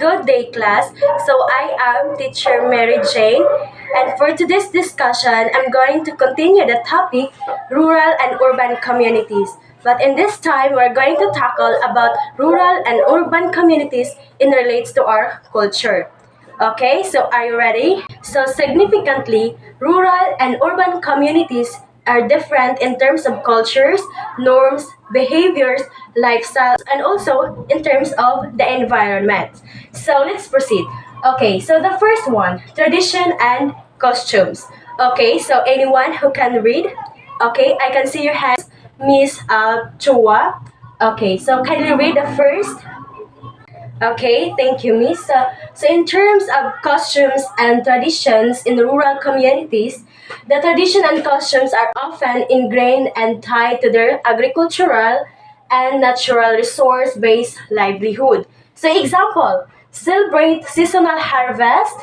Good day, class. So I am teacher Mary Jane, and for today's discussion, I'm going to continue the topic rural and urban communities. But in this time, we're going to tackle about rural and urban communities in relates to our culture. Okay, so are you ready? So significantly, rural and urban communities are different in terms of cultures, norms, behaviors, lifestyles, and also in terms of the environment. So let's proceed. Okay, so the first one, tradition and costumes. Okay, so anyone who can read? Okay, I can see your hands, Miss Chua. Okay, so can you read the first? Okay, thank you, Miss. So, in terms of costumes and traditions in rural communities, the tradition and costumes are often ingrained and tied to their agricultural and natural resource-based livelihood. So, example, celebrate seasonal harvest,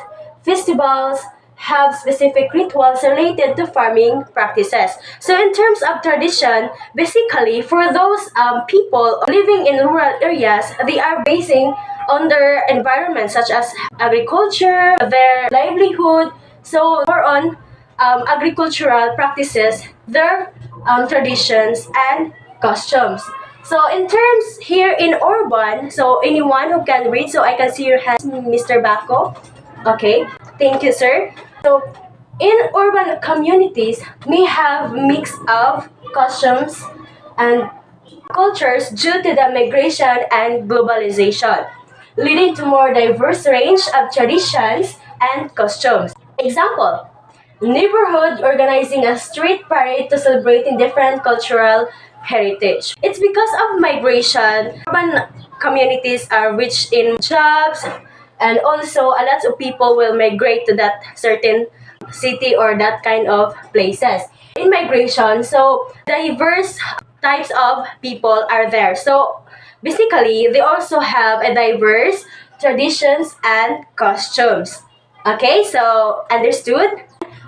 festivals, have specific rituals related to farming practices. So in terms of tradition, basically for those people living in rural areas, they are basing on their environment such as agriculture, their livelihood, so more on agricultural practices, their traditions and costumes. So in terms here in urban, so anyone who can read, so I can see your hands, Mr. Bako. Okay, thank you, sir. So, in urban communities, may have mix of customs and cultures due to the migration and globalization, leading to more diverse range of traditions and costumes. Example, neighborhood organizing a street parade to celebrating different cultural heritage. It's because of migration. Urban communities are rich in jobs, and also a lot of people will migrate to that certain city or that kind of places. In migration, so diverse types of people are there. So basically, they also have a diverse traditions and costumes. Okay, so understood?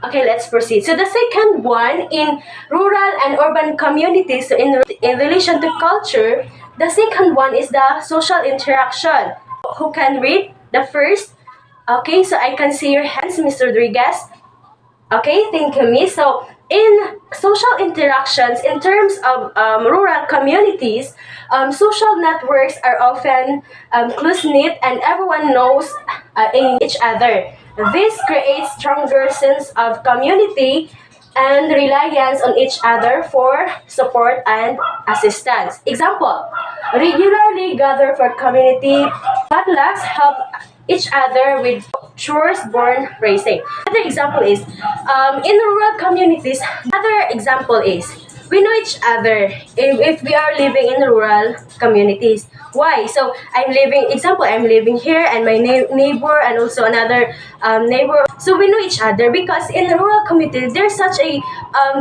Okay, let's proceed. So the second one in rural and urban communities, so in relation to culture, the second one is the social interaction. Who can read the first? Okay, so I can see your hands, Mr. Rodriguez. Okay, thank you, Miss. So, in social interactions, in terms of rural communities, social networks are often close-knit and everyone knows in each other. This creates stronger sense of community and reliance on each other for support and assistance. Example, regularly gather for community potlucks, help each other with chores born raising. Another example is in rural communities. Another example is we know each other if we are living in rural communities. Why? So I'm living here and my neighbor and also another neighbor. So we know each other because in the rural community there's such a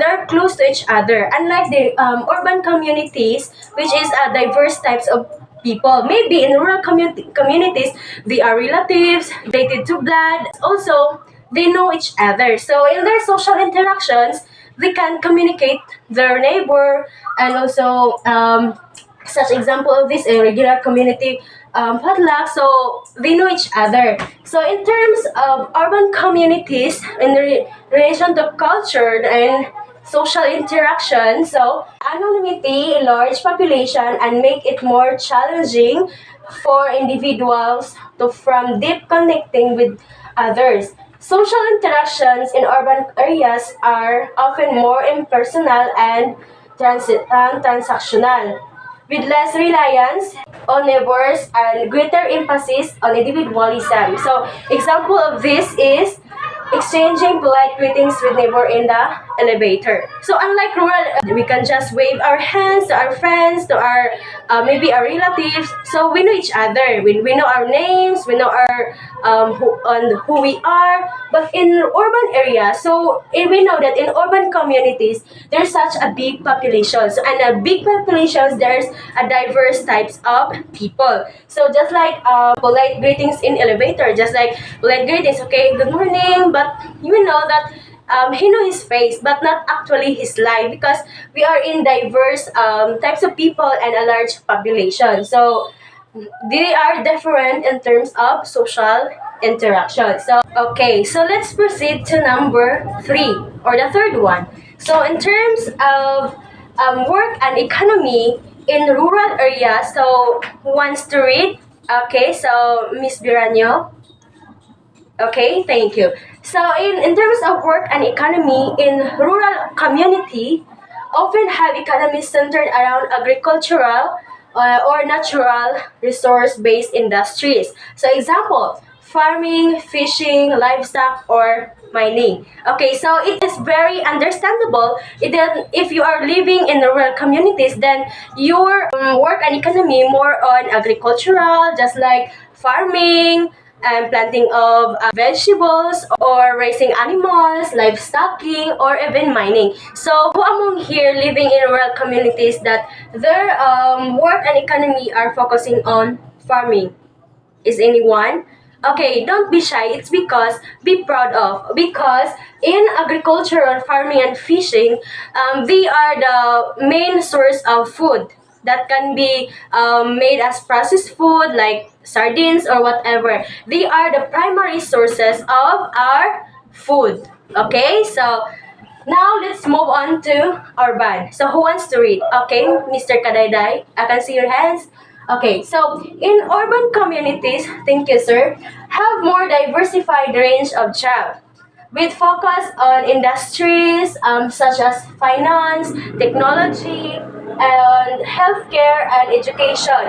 they're close to each other. Unlike the urban communities, which is diverse types of people. Maybe in rural communities, they are relatives, related to blood. Also, they know each other. So in their social interactions, they can communicate their neighbor and also such example of this a regular community potluck. So they know each other. So in terms of urban communities in relation to culture and social interaction, so anonymity, large population, and make it more challenging for individuals to from deep connecting with others. Social interactions in urban areas are often more impersonal and transactional, with less reliance on neighbors and greater emphasis on individualism. So, example of this is exchanging polite greetings with neighbor in the elevator. So unlike rural, we can just wave our hands to our friends, to our maybe our relatives. So we know each other. We know our names. We know our who we are. But in urban areas, so we know that in urban communities, there's such a big population. So, and a big populations, there's a diverse types of people. So just like polite greetings in elevator, just like polite greetings, okay, good morning, but you know that he know his face, but not actually his life because we are in diverse types of people and a large population. So they are different in terms of social interaction. So, okay, so let's proceed to number three, or the third one. So, in terms of work and economy in rural areas, so who wants to read? Okay, so Miss Biranyo. Okay, thank you. So, in terms of work and economy in rural community, often have economies centered around agricultural or natural resource-based industries. So, example, farming, fishing, livestock, or mining. Okay, so it is very understandable if you are living in rural communities, then your work and economy more on agricultural, just like farming, planting of vegetables or raising animals, livestocking, or even mining. So, who among here living in rural communities that their work and economy are focusing on farming? Is anyone? Okay, don't be shy. It's because be proud of. Because in agricultural farming and fishing, they are the main source of food that can be made as processed food like sardines or whatever. They are the primary sources of our food. Okay, so now let's move on to urban. So who wants to read? Okay, Mr. Kadayday, I can see your hands. Okay, so in urban communities, thank you, sir, have more diversified range of jobs with focus on industries such as finance, technology, and healthcare and education.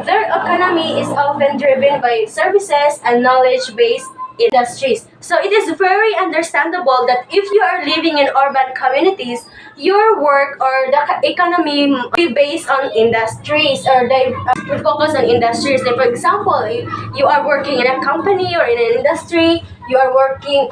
Their economy is often driven by services and knowledge-based industries. So it is very understandable that if you are living in urban communities, your work or the economy will be based on industries or they will focus on industries. Like for example, if you are working in a company or in an industry, you are working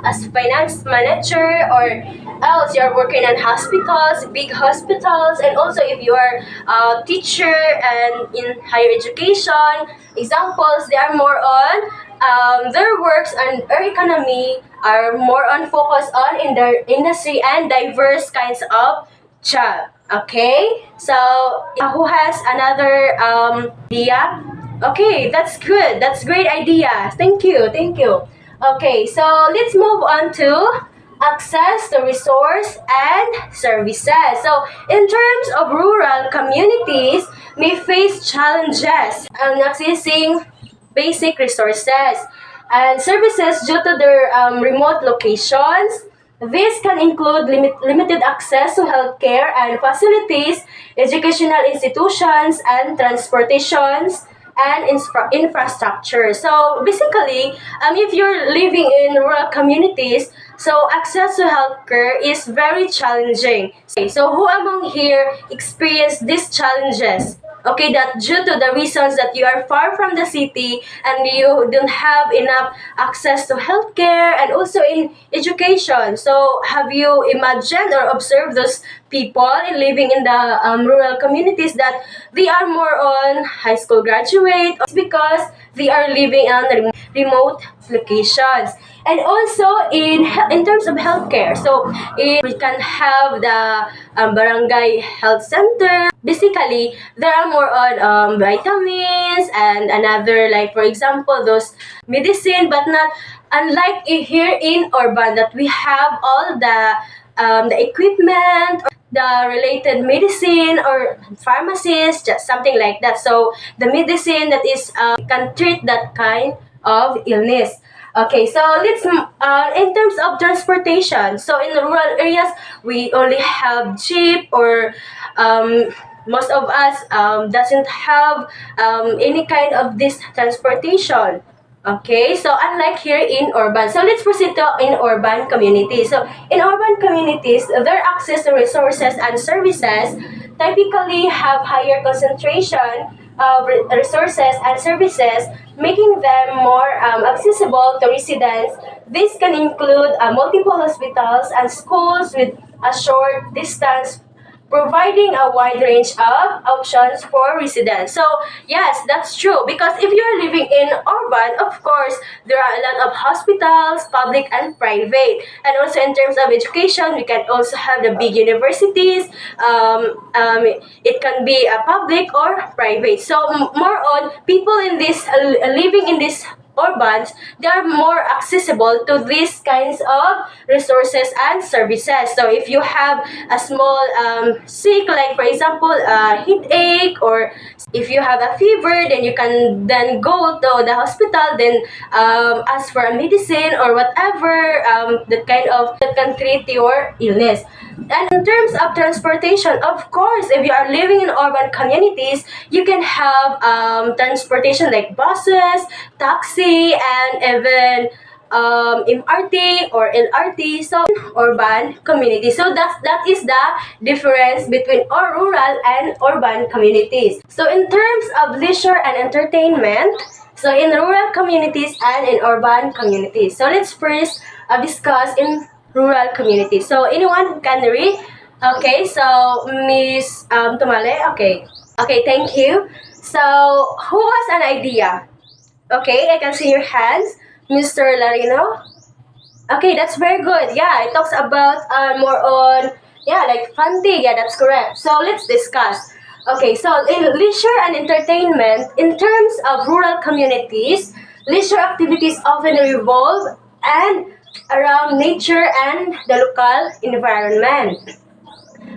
as finance manager, or else you are working in hospitals, big hospitals, and also if you are a teacher and in higher education, examples, they are more on their works and their economy are more on focus on in their industry and diverse kinds of job. Okay, so who has another idea? Okay, that's good. That's great idea. Thank you. Thank you. Okay, so let's move on to access to resource and services. So, in terms of rural communities, may face challenges in accessing basic resources and services due to their remote locations. This can include limited access to healthcare and facilities, educational institutions, and transportations and infrastructure. So basically, if you're living in rural communities, so access to healthcare is very challenging. So who among here experienced these challenges? Okay, that due to the reasons that you are far from the city and you don't have enough access to healthcare and also in education. So have you imagined or observed those people living in the rural communities that they are more on high school graduate? It's because they are living on remote locations. And also in terms of healthcare, so we can have the barangay health center. Basically, there are more on vitamins and another, like for example those medicine, but not unlike here in urban that we have all the equipment, the related medicine or pharmacies, just something like that. So the medicine that is can treat that kind of illness. Okay, so let's in terms of transportation. So in the rural areas, we only have jeep or most of us doesn't have any kind of this transportation. Okay, so unlike here in urban. So let's proceed to in urban communities. So in urban communities, their access to resources and services typically have higher concentration of resources and services, making them more accessible to residents. This can include multiple hospitals and schools with a short distance providing a wide range of options for residents. So yes, that's true, because if you're living in urban, of course, there are a lot of hospitals, public and private. And also in terms of education, we can also have the big universities. It can be a public or private. So more on people in this living in this urbans, they are more accessible to these kinds of resources and services. So if you have a small sick, like for example headache, or if you have a fever, then you can then go to the hospital, then ask for a medicine or whatever that can treat your illness. And in terms of transportation, of course, if you are living in urban communities, you can have transportation like buses, taxi, and even MRT or LRT. So urban community. So that is the difference between our rural and urban communities. So in terms of leisure and entertainment, so in rural communities and in urban communities. So let's first discuss in rural communities. So anyone who can read? Okay, so Miss Tumale, okay. Okay, thank you. So who has an idea? Okay, I can see your hands. Mr. Larino? Okay, that's very good. Yeah, it talks about more on, yeah, like fun thing. Yeah, that's correct. So let's discuss. Okay, so in leisure and entertainment, in terms of rural communities, leisure activities often revolve and around nature and the local environment.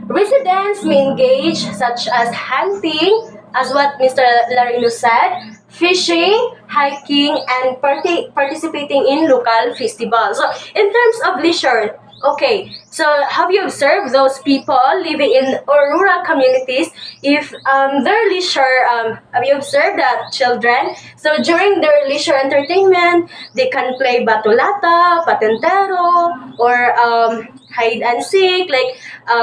Residents may engage such as hunting, as what Mr. Larino said, fishing, hiking, and participating in local festivals. So, in terms of leisure, okay, so have you observed those people living in or rural communities? If their leisure, have you observed that children? So during their leisure entertainment, they can play batulata, patentero, or hide and seek, like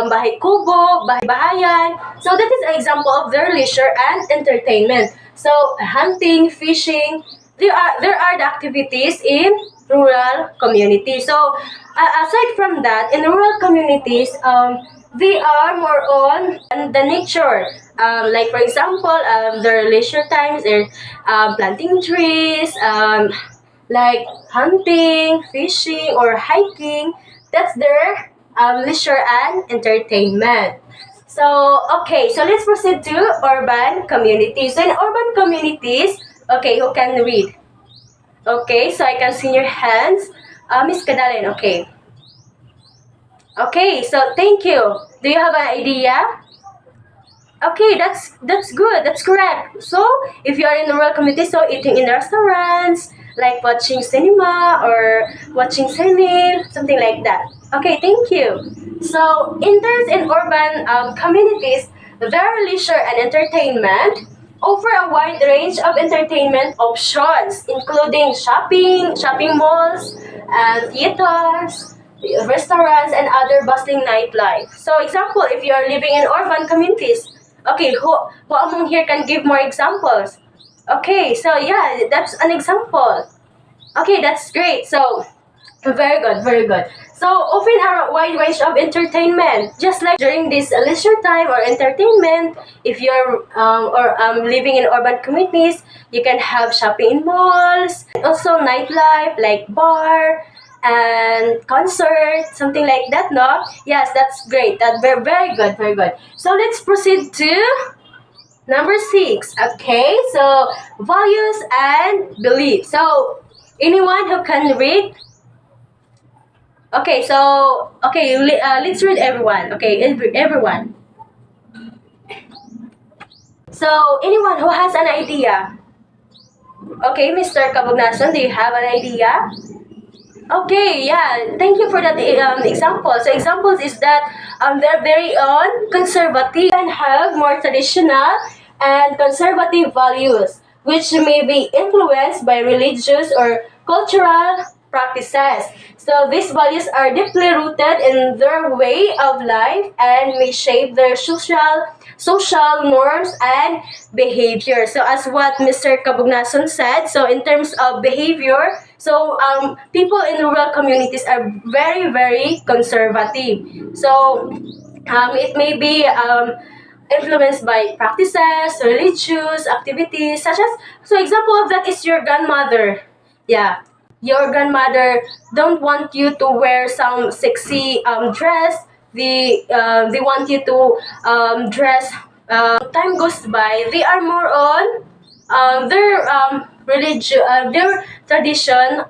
bahay kubo, bahay-bahayan. So that is an example of their leisure and entertainment. So hunting, fishing, there are the activities in rural communities. So aside from that, in rural communities, they are more on the nature. Like for example, their leisure times are planting trees, like hunting, fishing, or hiking. That's their leisure and entertainment. So, okay, so let's proceed to urban communities. So, in urban communities, okay, who can read? Okay, so I can see your hands. Miss Kadalin, okay. Okay, so thank you. Do you have an idea? Okay, that's good. That's correct. So, if you are in the rural community, so eating in restaurants, like watching cinema or watching cine, something like that. Okay, thank you. So, in urban communities, their leisure and entertainment offer a wide range of entertainment options, including shopping malls, theaters, restaurants, and other bustling nightlife. So, example, if you are living in urban communities, okay, who among here can give more examples? Okay, so yeah, that's an example. Okay, that's great. So, very good, very good. So, often a wide range of entertainment, just like during this leisure time or entertainment, if you're living in urban communities, you can have shopping in malls, also nightlife like bar and concert, something like that, no? Yes, that's great. That's very good, very good. So, let's proceed to number 6. Okay, so values and beliefs. So, anyone who can read? Okay, so let's read everyone. Okay, everyone. So, anyone who has an idea? Okay, Mr. Kabugnason, do you have an idea? Okay, yeah, thank you for that example. So, examples is that they're very conservative and have more traditional and conservative values, which may be influenced by religious or cultural practices. So these values are deeply rooted in their way of life and may shape their social norms and behavior. So as what Mr. Kabugnason said, so in terms of behavior, so people in rural communities are very, very conservative. So It may be influenced by practices, religious activities, such as, so example of that is your grandmother. Yeah, your grandmother don't want you to wear some sexy dress. They want you to dress. Time goes by, they are more on their religion, their tradition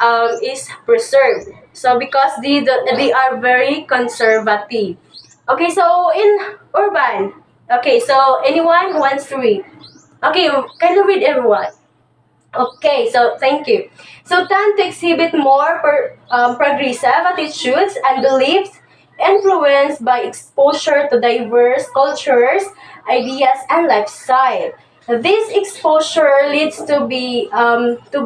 is preserved. So because they are very conservative. Okay, so in urban, okay, so anyone who wants to read? Okay, can you read everyone? Okay, so thank you. So tend to exhibit more progressive attitudes and beliefs influenced by exposure to diverse cultures, ideas, and lifestyle. This exposure leads to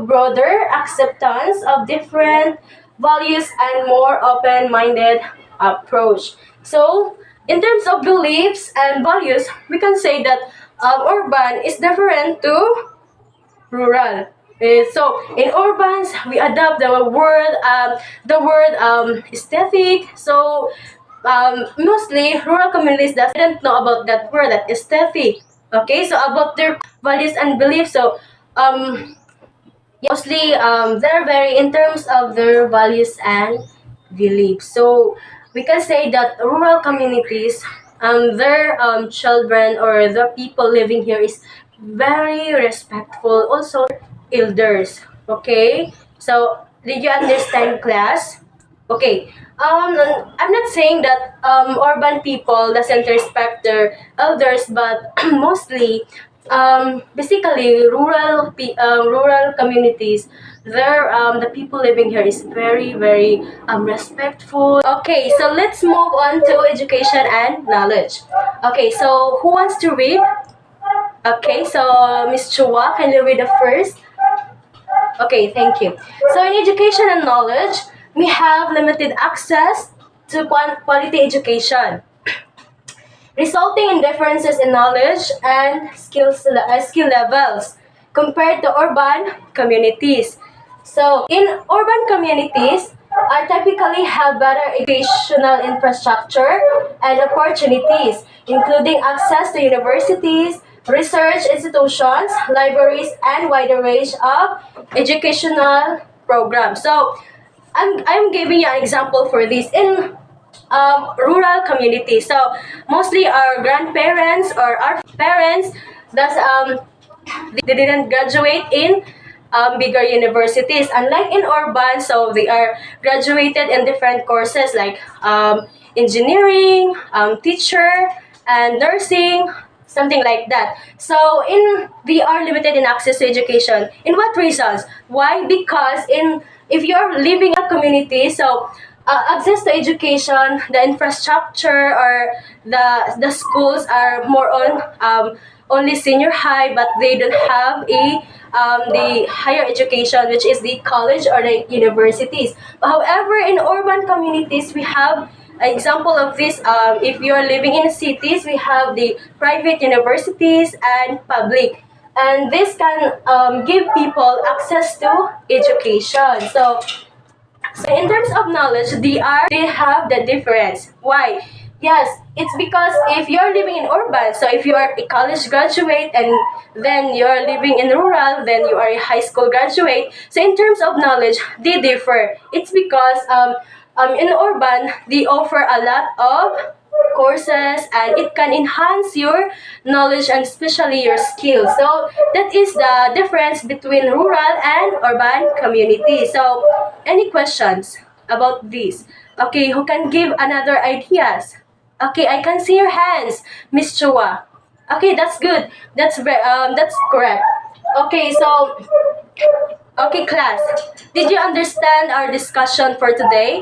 broader acceptance of different values and more open-minded approach. So, in terms of beliefs and values, we can say that urban is different to rural. So in urbans, we adopt the word aesthetic. So mostly rural communities that didn't know about that word, that aesthetic. Okay, so about their values and beliefs. So mostly they're very in terms of their values and beliefs. So we can say that rural communities, their children or the people living here is very respectful. Also elders. Okay, so did you understand, class? Okay. I'm not saying that urban people doesn't respect their elders, but mostly, basically, rural communities, the people living here is very, very respectful. Okay, so let's move on to education and knowledge. Okay, so who wants to read? Okay, so Miss Chua, can you read the first? Okay, thank you. So in education and knowledge, we have limited access to quality education, resulting in differences in knowledge and skill levels compared to urban communities. So in urban communities, typically have better educational infrastructure and opportunities, including access to universities, research institutions, libraries, and wider range of educational programs. So I'm giving you an example for this in rural communities. So mostly our grandparents or our parents, that's they didn't graduate in bigger universities. Unlike in urban, so they are graduated in different courses like engineering, teacher, and nursing, something like that. So in they are limited in access to education. In what reasons? Why? Because in if you are living in a community, so access to education, the infrastructure or the schools are more on only senior high, but they don't have the higher education, which is the college or the universities. However, in urban communities, we have an example of this. If you are living in cities, we have the private universities and public. And this can give people access to education. So in terms of knowledge, they have the difference. Why? Yes, it's because if you're living in urban, so if you are a college graduate and then you're living in rural, then you are a high school graduate. So in terms of knowledge, they differ. It's because in urban they offer a lot of courses and it can enhance your knowledge and especially your skills. So that is the difference between rural and urban community. So any questions about this? Okay, who can give another ideas? Okay, I can see your hands, Miss Chua. Okay, that's good. That's correct. Okay, so okay, class. Did you understand our discussion for today?